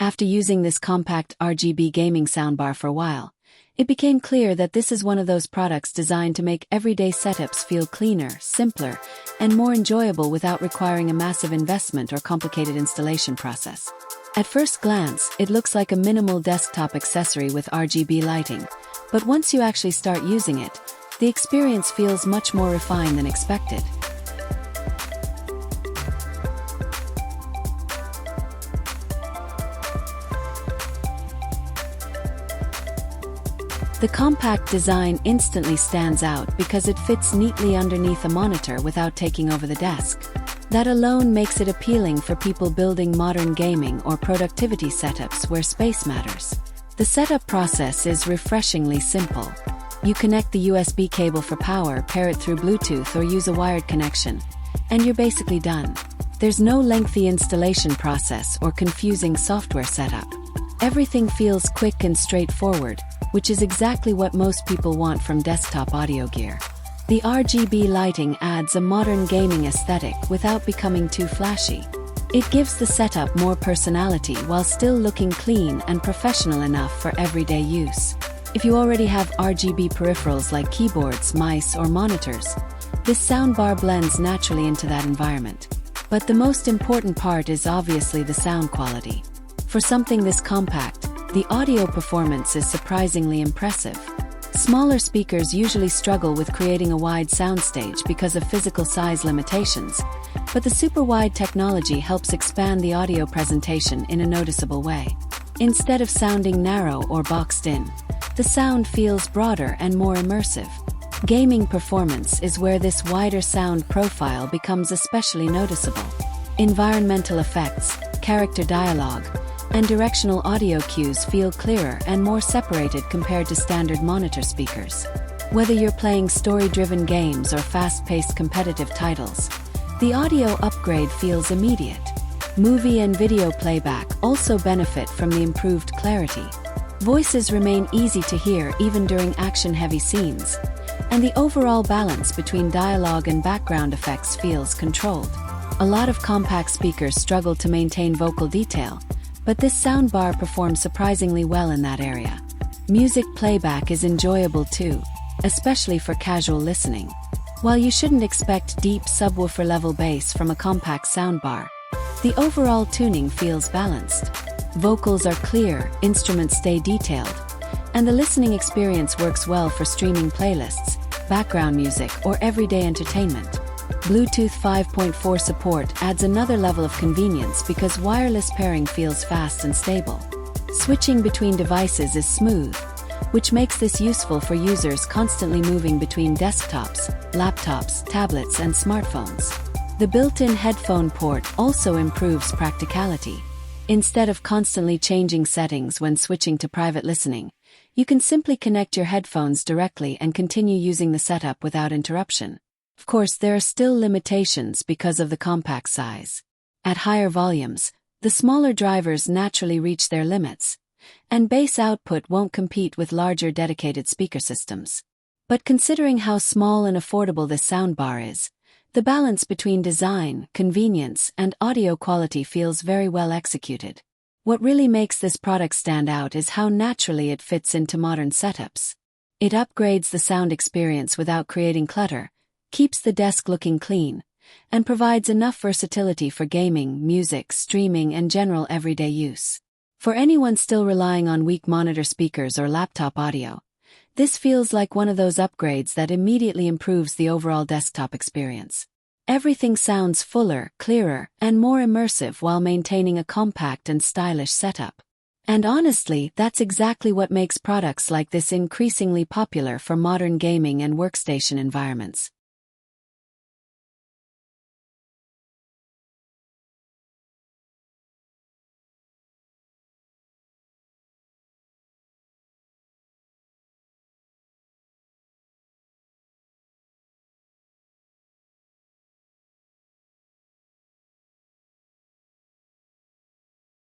After using this compact RGB gaming soundbar for a while, it became clear that this is one of those products designed to make everyday setups feel cleaner, simpler, and more enjoyable without requiring a massive investment or complicated installation process. At first glance, it looks like a minimal desktop accessory with RGB lighting, but once you actually start using it, the experience feels much more refined than expected. The compact design instantly stands out because it fits neatly underneath a monitor without taking over the desk. That alone makes it appealing for people building modern gaming or productivity setups where space matters. The setup process is refreshingly simple. You connect the USB cable for power, pair it through Bluetooth or use a wired connection, and you're basically done. There's no lengthy installation process or confusing software setup. Everything feels quick and straightforward, which is exactly what most people want from desktop audio gear. The RGB lighting adds a modern gaming aesthetic without becoming too flashy. It gives the setup more personality while still looking clean and professional enough for everyday use. If you already have RGB peripherals like keyboards, mice, or monitors, this soundbar blends naturally into that environment. But the most important part is obviously the sound quality. For something this compact, the audio performance is surprisingly impressive. Smaller speakers usually struggle with creating a wide soundstage because of physical size limitations, but the SuperWide technology helps expand the audio presentation in a noticeable way. Instead of sounding narrow or boxed in, the sound feels broader and more immersive. Gaming performance is where this wider sound profile becomes especially noticeable. Environmental effects, character dialogue, and directional audio cues feel clearer and more separated compared to standard monitor speakers. Whether you're playing story-driven games or fast-paced competitive titles, the audio upgrade feels immediate. Movie and video playback also benefit from the improved clarity. Voices remain easy to hear even during action-heavy scenes, and the overall balance between dialogue and background effects feels controlled. A lot of compact speakers struggle to maintain vocal detail, but this soundbar performs surprisingly well in that area. Music playback is enjoyable too, especially for casual listening. While you shouldn't expect deep subwoofer-level bass from a compact soundbar, the overall tuning feels balanced. Vocals are clear, instruments stay detailed, and the listening experience works well for streaming playlists, background music, or everyday entertainment. Bluetooth 5.4 support adds another level of convenience because wireless pairing feels fast and stable. Switching between devices is smooth, which makes this useful for users constantly moving between desktops, laptops, tablets, and smartphones. The built-in headphone port also improves practicality. Instead of constantly changing settings when switching to private listening, you can simply connect your headphones directly and continue using the setup without interruption. Of course, there are still limitations because of the compact size. At higher volumes, the smaller drivers naturally reach their limits, and bass output won't compete with larger dedicated speaker systems. But considering how small and affordable this soundbar is, the balance between design, convenience, and audio quality feels very well executed. What really makes this product stand out is how naturally it fits into modern setups. It upgrades the sound experience without creating clutter, keeps the desk looking clean, and provides enough versatility for gaming, music, streaming, and general everyday use. For anyone still relying on weak monitor speakers or laptop audio, this feels like one of those upgrades that immediately improves the overall desktop experience. Everything sounds fuller, clearer, and more immersive while maintaining a compact and stylish setup. And honestly, that's exactly what makes products like this increasingly popular for modern gaming and workstation environments.